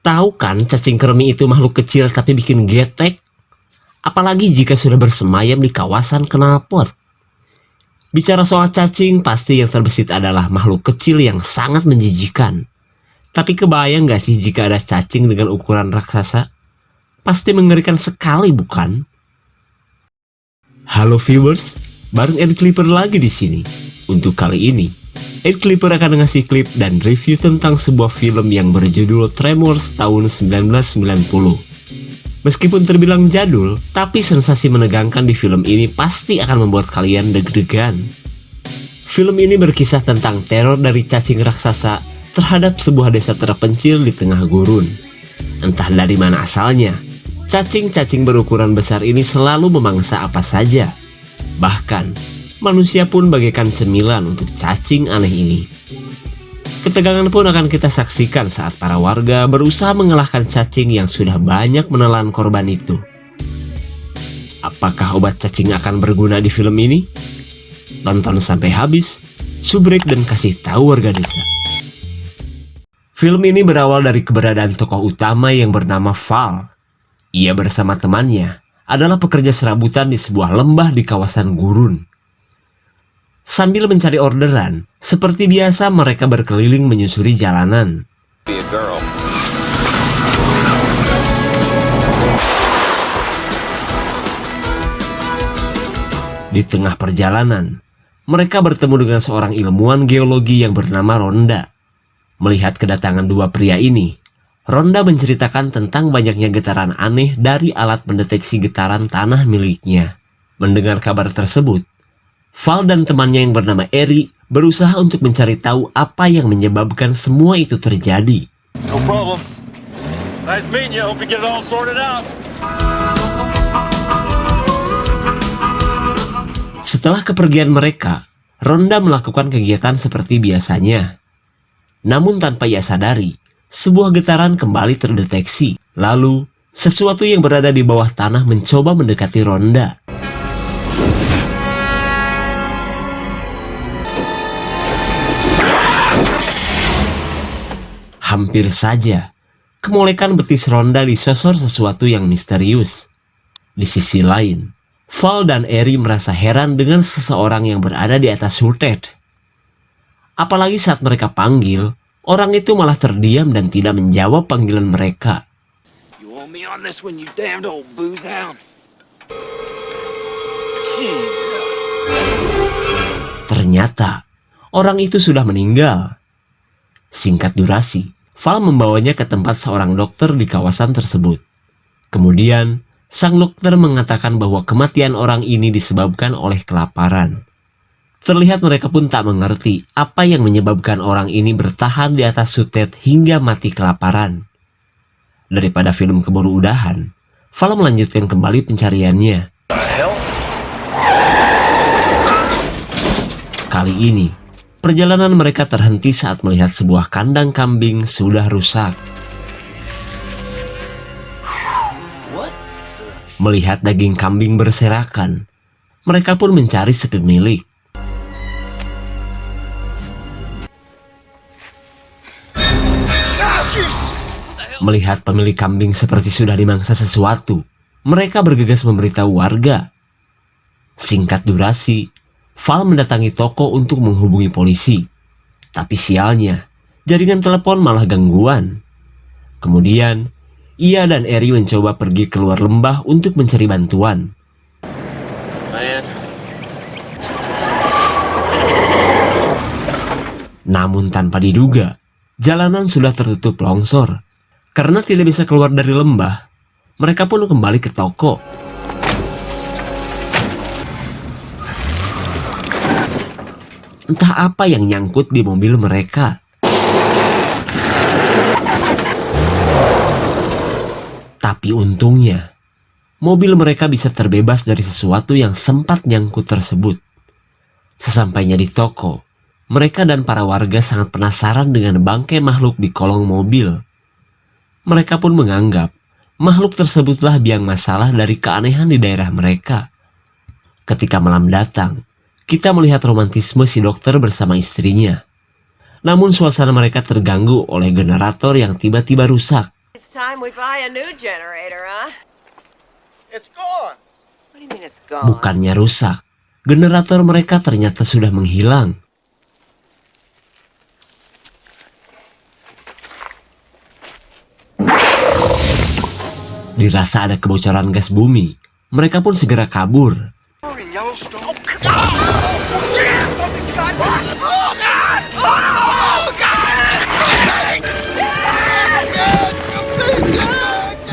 Tahu kan cacing kremi itu makhluk kecil tapi bikin getek? Apalagi jika sudah bersemayam di kawasan knalpot. Bicara soal cacing, pasti yang terbesit adalah makhluk kecil yang sangat menjijikan. Tapi kebayang gak sih jika ada cacing dengan ukuran raksasa? Pasti mengerikan sekali, bukan? Halo viewers, bareng Ed Clipper lagi di sini. Untuk kali ini, Ed Clipper akan ngasih klip dan review tentang sebuah film yang berjudul Tremors tahun 1990. Meskipun terbilang jadul, tapi sensasi menegangkan di film ini pasti akan membuat kalian deg-degan. Film ini berkisah tentang teror dari cacing raksasa terhadap sebuah desa terpencil di tengah gurun. Entah dari mana asalnya, cacing-cacing berukuran besar ini selalu memangsa apa saja. Bahkan, manusia pun bagaikan cemilan untuk cacing aneh ini. Ketegangan pun akan kita saksikan saat para warga berusaha mengalahkan cacing yang sudah banyak menelan korban itu. Apakah obat cacing akan berguna di film ini? Tonton sampai habis, subrek dan kasih tahu warga desa. Film ini berawal dari keberadaan tokoh utama yang bernama Val. Ia bersama temannya adalah pekerja serabutan di sebuah lembah di kawasan gurun. Sambil mencari orderan, seperti biasa mereka berkeliling menyusuri jalanan. Di tengah perjalanan, mereka bertemu dengan seorang ilmuwan geologi yang bernama Rhonda. Melihat kedatangan dua pria ini, Rhonda menceritakan tentang banyaknya getaran aneh dari alat mendeteksi getaran tanah miliknya. Mendengar kabar tersebut, Val dan temannya yang bernama Eri berusaha untuk mencari tahu apa yang menyebabkan semua itu terjadi. No problem. Nice meeting you. Hope you get it all sorted out. Setelah kepergian mereka, Rhonda melakukan kegiatan seperti biasanya. Namun tanpa ia sadari, sebuah getaran kembali terdeteksi. Lalu, sesuatu yang berada di bawah tanah mencoba mendekati Rhonda. Hampir saja, kemolekan betis Rhonda disosor sesuatu yang misterius. Di sisi lain, Val dan Eri merasa heran dengan seseorang yang berada di atas Hurted. Apalagi saat mereka panggil, orang itu malah terdiam dan tidak menjawab panggilan mereka. You want me on this one, you damned old booze hound? Ternyata, orang itu sudah meninggal. Singkat durasi, Val membawanya ke tempat seorang dokter di kawasan tersebut. Kemudian, sang dokter mengatakan bahwa kematian orang ini disebabkan oleh kelaparan. Terlihat mereka pun tak mengerti apa yang menyebabkan orang ini bertahan di atas sutet hingga mati kelaparan. Daripada film keburu udahan, Val melanjutkan kembali pencariannya. Kali ini, perjalanan mereka terhenti saat melihat sebuah kandang kambing sudah rusak. Melihat daging kambing berserakan, mereka pun mencari si pemilik. Melihat pemilik kambing seperti sudah dimangsa sesuatu, mereka bergegas memberitahu warga. Singkat durasi, Val mendatangi toko untuk menghubungi polisi. Tapi sialnya, jaringan telepon malah gangguan. Kemudian, ia dan Eri mencoba pergi keluar lembah untuk mencari bantuan. Namun tanpa diduga, jalanan sudah tertutup longsor. Karena tidak bisa keluar dari lembah, mereka pun kembali ke toko. Entah apa yang nyangkut di mobil mereka. Tapi untungnya, mobil mereka bisa terbebas dari sesuatu yang sempat nyangkut tersebut. Sesampainya di toko, mereka dan para warga sangat penasaran dengan bangkai makhluk di kolong mobil. Mereka pun menganggap makhluk tersebutlah biang masalah dari keanehan di daerah mereka. Ketika malam datang, kita melihat romantisme si dokter bersama istrinya. Namun suasana mereka terganggu oleh generator yang tiba-tiba rusak. It's time we buy a new generator, huh? It's gone. What do you mean it's gone? Bukannya rusak, generator mereka ternyata sudah menghilang. Dirasa ada kebocoran gas bumi, mereka pun segera kabur. Yellowstone.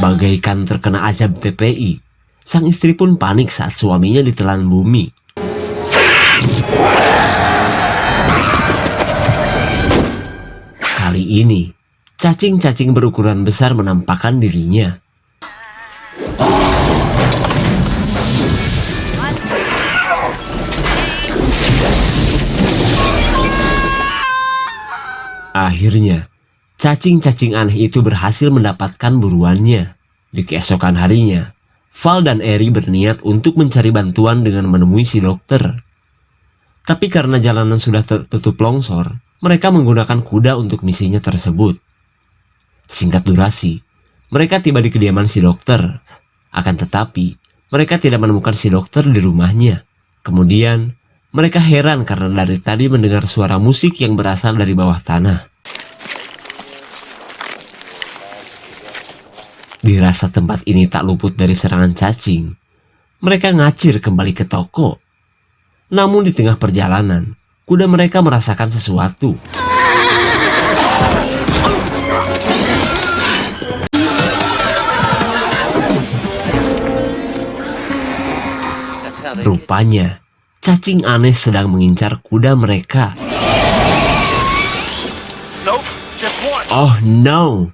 Bagaikan terkena azab TPI, sang istri pun panik saat suaminya ditelan bumi. Kali ini, cacing-cacing berukuran besar menampakkan dirinya. Akhirnya, cacing-cacing aneh itu berhasil mendapatkan buruannya. Di keesokan harinya, Val dan Eri berniat untuk mencari bantuan dengan menemui si dokter. Tapi karena jalanan sudah tertutup longsor, mereka menggunakan kuda untuk misinya tersebut. Singkat durasi, mereka tiba di kediaman si dokter. Akan tetapi, mereka tidak menemukan si dokter di rumahnya. Kemudian, mereka heran karena dari tadi mendengar suara musik yang berasal dari bawah tanah. Dirasa tempat ini tak luput dari serangan cacing, mereka ngacir kembali ke toko. Namun di tengah perjalanan, kuda mereka merasakan sesuatu. Rupanya, cacing aneh sedang mengincar kuda mereka. Nope, just one. Oh no!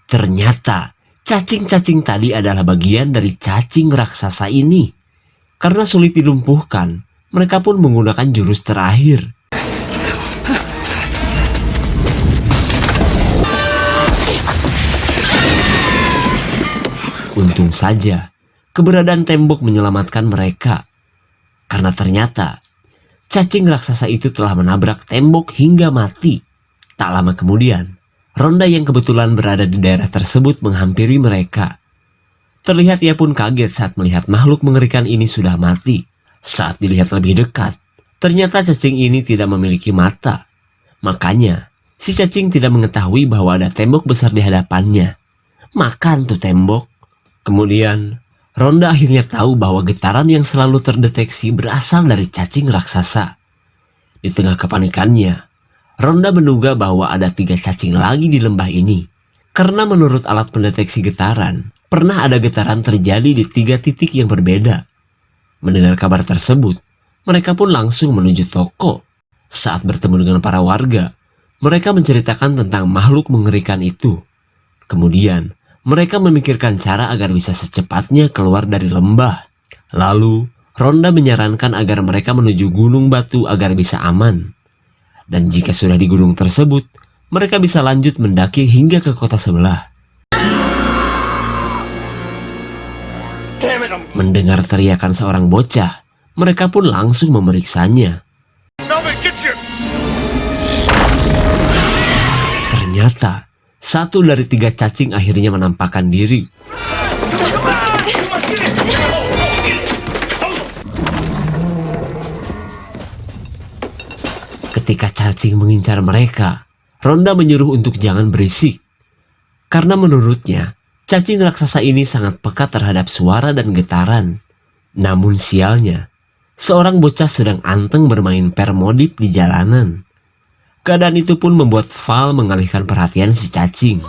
Ternyata, cacing-cacing tadi adalah bagian dari cacing raksasa ini. Karena sulit dilumpuhkan, mereka pun menggunakan jurus terakhir. Untung saja, keberadaan tembok menyelamatkan mereka. Karena ternyata, cacing raksasa itu telah menabrak tembok hingga mati. Tak lama kemudian, Ronda yang kebetulan berada di daerah tersebut menghampiri mereka. Terlihat ia pun kaget saat melihat makhluk mengerikan ini sudah mati. Saat dilihat lebih dekat, ternyata cacing ini tidak memiliki mata. Makanya, si cacing tidak mengetahui bahwa ada tembok besar di hadapannya. Makan tuh tembok. Kemudian, Ronda akhirnya tahu bahwa getaran yang selalu terdeteksi berasal dari cacing raksasa. Di tengah kepanikannya, Ronda menduga bahwa ada 3 cacing lagi di lembah ini. Karena menurut alat pendeteksi getaran, pernah ada getaran terjadi di 3 titik yang berbeda. Mendengar kabar tersebut, mereka pun langsung menuju toko. Saat bertemu dengan para warga, mereka menceritakan tentang makhluk mengerikan itu. Kemudian, mereka memikirkan cara agar bisa secepatnya keluar dari lembah. Lalu, Ronda menyarankan agar mereka menuju gunung batu agar bisa aman. Dan jika sudah di gunung tersebut, mereka bisa lanjut mendaki hingga ke kota sebelah. Mendengar teriakan seorang bocah, mereka pun langsung memeriksanya. Ternyata, 1 dari 3 cacing akhirnya menampakkan diri. Ketika cacing mengincar mereka, Ronda menyuruh untuk jangan berisik. Karena menurutnya, cacing raksasa ini sangat peka terhadap suara dan getaran. Namun sialnya, seorang bocah sedang anteng bermain permodip di jalanan. Keadaan itu pun membuat Val mengalihkan perhatian si cacing.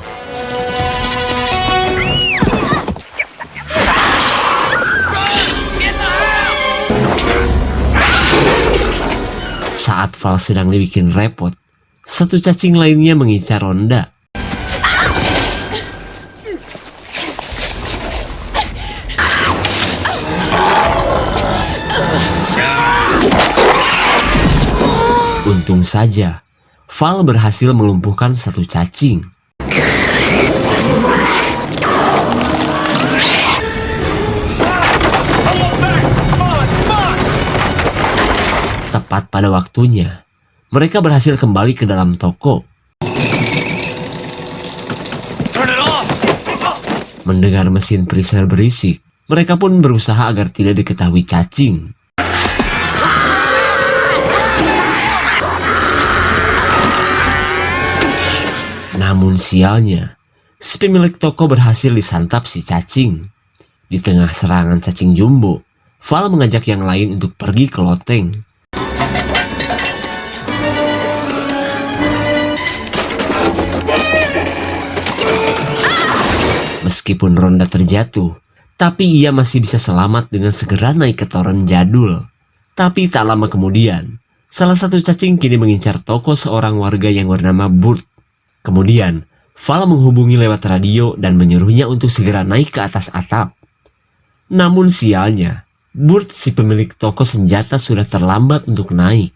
Saat Val sedang dibikin repot, 1 cacing lainnya mengincar Ronda. Untung saja, Val berhasil melumpuhkan 1 cacing. Tepat pada waktunya, mereka berhasil kembali ke dalam toko. Turn it off! Mendengar mesin perisai berisik, mereka pun berusaha agar tidak diketahui cacing. Namun sialnya, si pemilik toko berhasil disantap si cacing. Di tengah serangan cacing jumbo, Val mengajak yang lain untuk pergi ke loteng. Meskipun Ronda terjatuh, tapi ia masih bisa selamat dengan segera naik ke toren jadul. Tapi tak lama kemudian, salah satu cacing kini mengincar toko seorang warga yang bernama Burt. Kemudian, Val menghubungi lewat radio dan menyuruhnya untuk segera naik ke atas atap. Namun sialnya, Burt si pemilik toko senjata sudah terlambat untuk naik.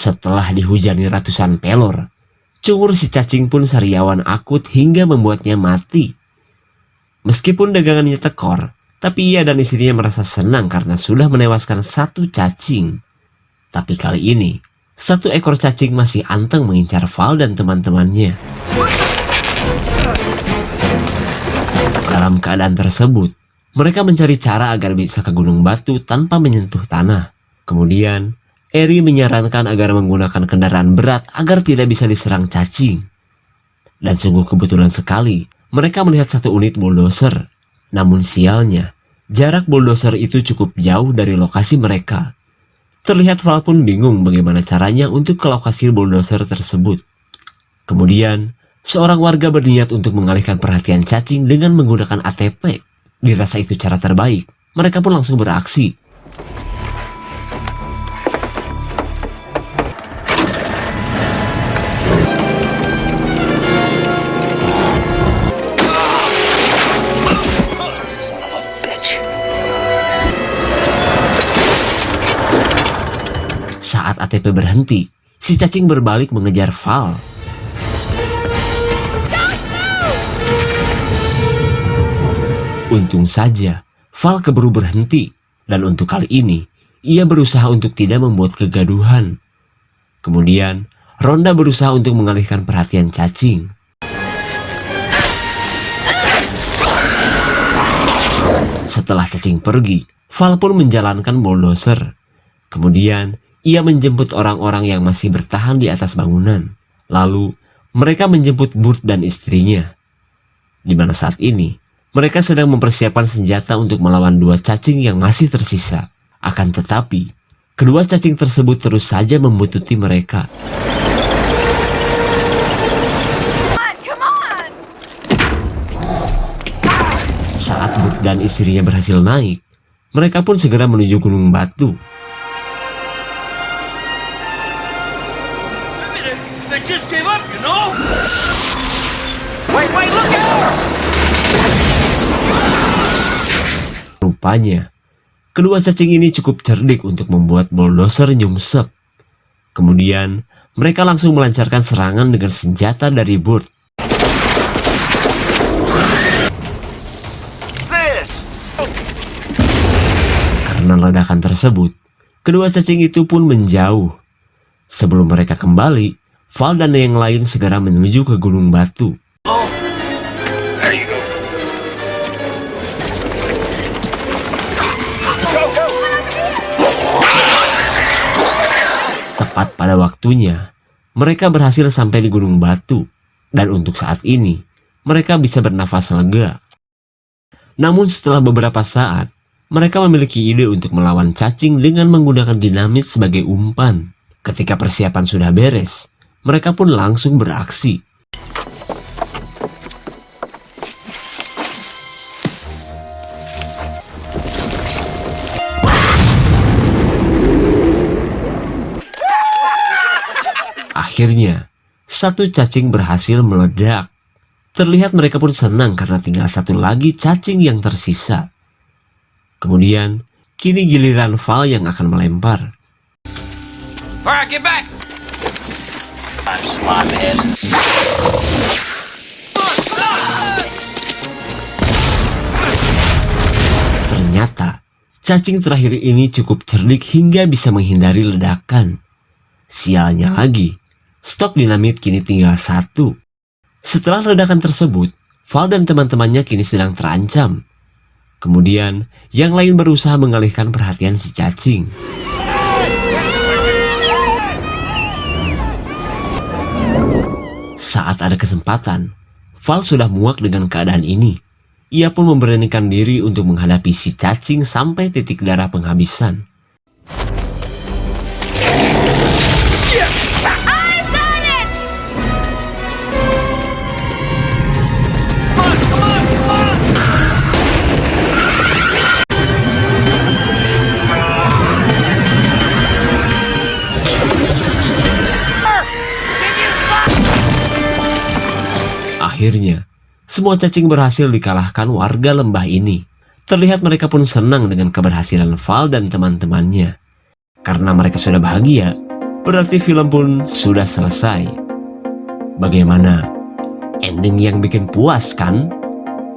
Setelah dihujani ratusan pelor, cungur si cacing pun sariawan akut hingga membuatnya mati. Meskipun dagangannya tekor, tapi ia dan istrinya merasa senang karena sudah menewaskan satu cacing. Tapi kali ini, satu ekor cacing masih anteng mengincar Val dan teman-temannya. Dalam keadaan tersebut, mereka mencari cara agar bisa ke gunung batu tanpa menyentuh tanah. Kemudian, Eri menyarankan agar menggunakan kendaraan berat agar tidak bisa diserang cacing. Dan sungguh kebetulan sekali, mereka melihat satu unit bulldozer. Namun sialnya, jarak bulldozer itu cukup jauh dari lokasi mereka. Terlihat Val pun bingung bagaimana caranya untuk ke lokasi bulldozer tersebut. Kemudian, seorang warga berniat untuk mengalihkan perhatian cacing dengan menggunakan ATP. Dirasa itu cara terbaik, mereka pun langsung beraksi. Saat ATP berhenti, si cacing berbalik mengejar Val. Untung saja, Val keburu berhenti, dan untuk kali ini, ia berusaha untuk tidak membuat kegaduhan. Kemudian, Ronda berusaha untuk mengalihkan perhatian cacing. Setelah cacing pergi, Val pun menjalankan bulldozer. Kemudian, ia menjemput orang-orang yang masih bertahan di atas bangunan. Lalu, mereka menjemput Burt dan istrinya. Di mana saat ini, mereka sedang mempersiapkan senjata untuk melawan dua cacing yang masih tersisa. Akan tetapi, kedua cacing tersebut terus saja membuntuti mereka. Saat Burt dan istrinya berhasil naik, mereka pun segera menuju gunung batu. Rupanya, kedua cacing ini cukup cerdik untuk membuat bulldozer nyungsep. Kemudian, mereka langsung melancarkan serangan dengan senjata dari Burt. Karena ledakan tersebut, kedua cacing itu pun menjauh. Sebelum mereka kembali, Val dan yang lain segera menuju ke gunung batu. Tepat pada waktunya, mereka berhasil sampai di gunung batu, dan untuk saat ini, mereka bisa bernafas lega. Namun setelah beberapa saat, mereka memiliki ide untuk melawan cacing dengan menggunakan dinamit sebagai umpan. Ketika persiapan sudah beres, mereka pun langsung beraksi. Akhirnya, satu cacing berhasil meledak. Terlihat mereka pun senang karena tinggal satu lagi cacing yang tersisa. Kemudian, kini giliran Val yang akan melempar. Alright, get back! I'm Slimehead. Ternyata, cacing terakhir ini cukup cerdik hingga bisa menghindari ledakan. Sialnya lagi, stok dinamit kini tinggal 1. Setelah ledakan tersebut, Val dan teman-temannya kini sedang terancam. Kemudian, yang lain berusaha mengalihkan perhatian si cacing. Saat ada kesempatan, Val sudah muak dengan keadaan ini. Ia pun memberanikan diri untuk menghadapi si cacing sampai titik darah penghabisan. Akhirnya, semua cacing berhasil dikalahkan warga lembah ini. Terlihat mereka pun senang dengan keberhasilan Val dan teman-temannya. Karena mereka sudah bahagia, berarti film pun sudah selesai. Bagaimana? Ending yang bikin puas kan?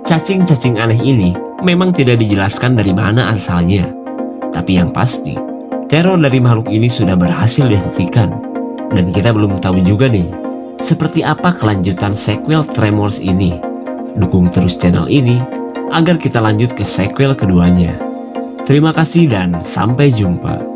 Cacing-cacing aneh ini memang tidak dijelaskan dari mana asalnya. Tapi yang pasti, teror dari makhluk ini sudah berhasil dihentikan. Dan kita belum tahu juga nih, seperti apa kelanjutan sequel Tremors ini. Dukung terus channel ini agar kita lanjut ke sequel keduanya. Terima kasih dan sampai jumpa.